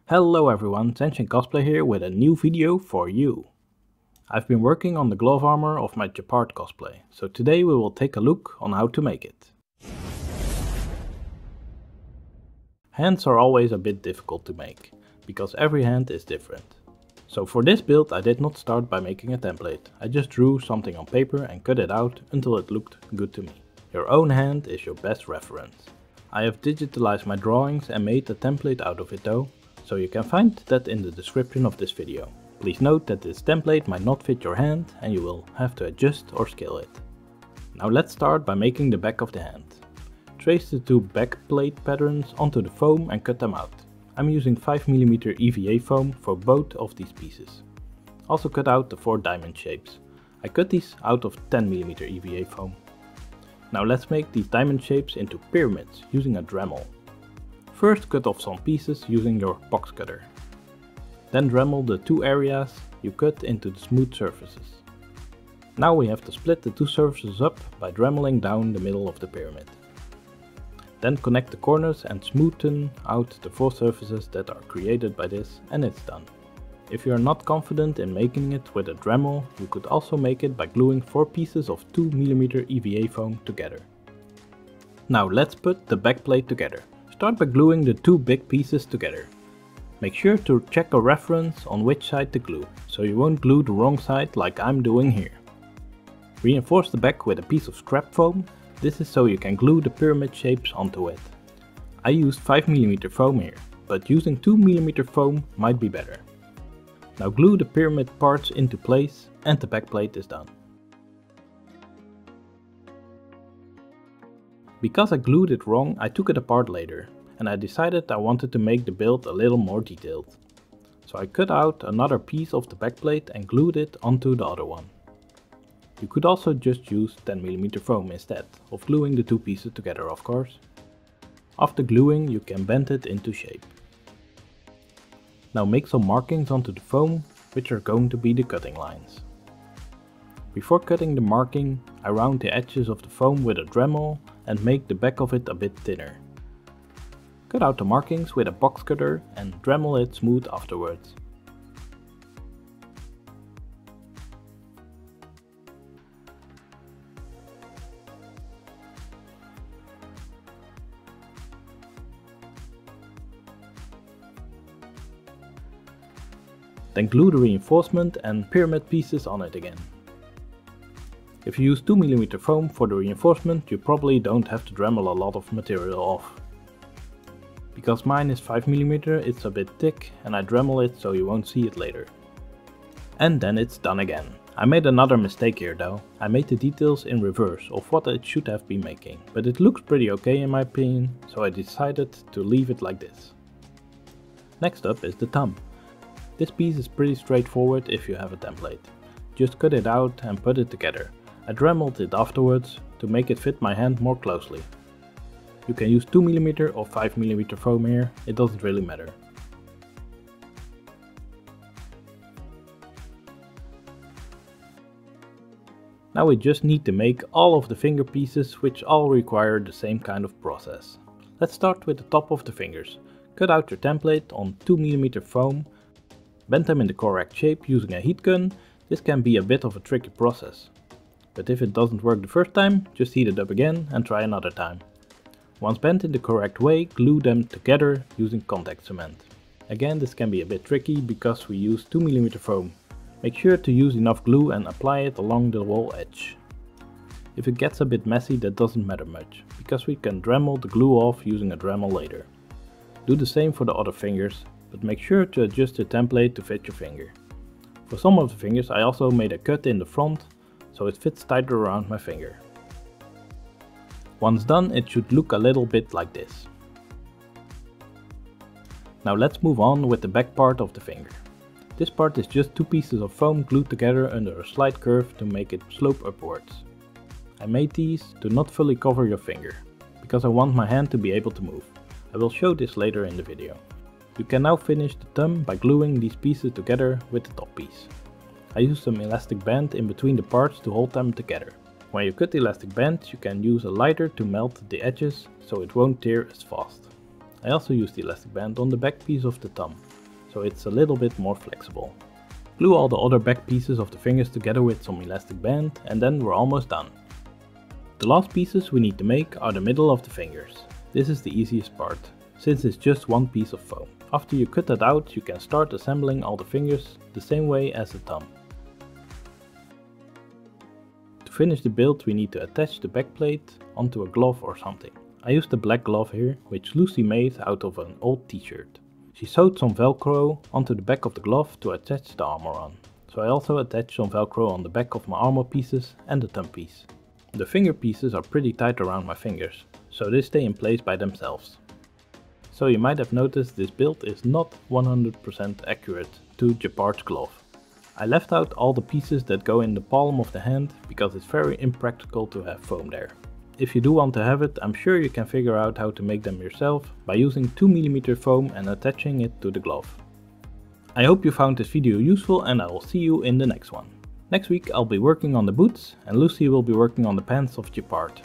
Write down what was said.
Hello everyone, Zenshin Cosplay here with a new video for you. I've been working on the glove armor of my Gepard cosplay, so today we will take a look on how to make it. Hands are always a bit difficult to make, because every hand is different. So for this build I did not start by making a template, I just drew something on paper and cut it out until it looked good to me. Your own hand is your best reference. I have digitalized my drawings and made a template out of it though, so you can find that in the description of this video. Please note that this template might not fit your hand and you will have to adjust or scale it. Now let's start by making the back of the hand. Trace the two back plate patterns onto the foam and cut them out. I'm using 5mm EVA foam for both of these pieces. Also cut out the 4 diamond shapes. I cut these out of 10mm EVA foam. Now let's make these diamond shapes into pyramids using a Dremel. First cut off some pieces using your box cutter. Then Dremel the two areas you cut into the smooth surfaces. Now we have to split the two surfaces up by Dremeling down the middle of the pyramid. Then connect the corners and smoothen out the 4 surfaces that are created by this, and it's done. If you are not confident in making it with a Dremel, you could also make it by gluing 4 pieces of 2mm EVA foam together. Now let's put the back plate together. Start by gluing the 2 big pieces together. Make sure to check a reference on which side to glue, so you won't glue the wrong side like I'm doing here. Reinforce the back with a piece of scrap foam. This is so you can glue the pyramid shapes onto it. I used 5mm foam here, but using 2mm foam might be better. Now glue the pyramid parts into place and the back plate is done. Because I glued it wrong, I took it apart later, and I decided I wanted to make the build a little more detailed. So I cut out another piece of the back plate and glued it onto the other one. You could also just use 10mm foam instead of gluing the 2 pieces together, of course. After gluing, you can bend it into shape. Now make some markings onto the foam, which are going to be the cutting lines. Before cutting the marking, I round the edges of the foam with a Dremel and make the back of it a bit thinner. Cut out the markings with a box cutter and Dremel it smooth afterwards. Then glue the reinforcement and pyramid pieces on it again. If you use 2mm foam for the reinforcement, you probably don't have to Dremel a lot of material off. Because mine is 5mm, it's a bit thick and I Dremel it so you won't see it later. And then it's done again. I made another mistake here though. I made the details in reverse of what it should have been making, but it looks pretty okay in my opinion, so I decided to leave it like this. Next up is the thumb. This piece is pretty straightforward if you have a template. Just cut it out and put it together. I Dremeled it afterwards to make it fit my hand more closely. You can use 2mm or 5mm foam here, it doesn't really matter. Now we just need to make all of the finger pieces, which all require the same kind of process. Let's start with the top of the fingers. Cut out your template on 2mm foam. Bend them in the correct shape using a heat gun. This can be a bit of a tricky process. But if it doesn't work the first time, just heat it up again and try another time. Once bent in the correct way, glue them together using contact cement. Again, this can be a bit tricky because we use 2mm foam. Make sure to use enough glue and apply it along the wall edge. If it gets a bit messy, that doesn't matter much, because we can Dremel the glue off using a Dremel later. Do the same for the other fingers, but make sure to adjust the template to fit your finger. For some of the fingers I also made a cut in the front, so it fits tighter around my finger. Once done, it should look a little bit like this. Now let's move on with the back part of the finger. This part is just 2 pieces of foam glued together under a slight curve to make it slope upwards. I made these to not fully cover your finger, because I want my hand to be able to move. I will show this later in the video. You can now finish the thumb by gluing these pieces together with the top piece. I used some elastic band in between the parts to hold them together. When you cut the elastic band, you can use a lighter to melt the edges so it won't tear as fast. I also used the elastic band on the back piece of the thumb. so it's a little bit more flexible. Glue all the other back pieces of the fingers together with some elastic band and then we're almost done. The last pieces we need to make are the middle of the fingers. This is the easiest part, since it's just one piece of foam. After you cut that out, you can start assembling all the fingers the same way as the thumb. To finish the build we need to attach the back plate onto a glove or something. I used a black glove here, which Lucy made out of an old t-shirt. She sewed some velcro onto the back of the glove to attach the armor on. So I also attached some velcro on the back of my armor pieces and the thumb piece. The finger pieces are pretty tight around my fingers, so they stay in place by themselves. So you might have noticed this build is not 100% accurate to Gepard's glove. I left out all the pieces that go in the palm of the hand because it's very impractical to have foam there. If you do want to have it, I'm sure you can figure out how to make them yourself by using 2mm foam and attaching it to the glove. I hope you found this video useful and I will see you in the next one. Next week I'll be working on the boots and Lucy will be working on the pants of Gepard.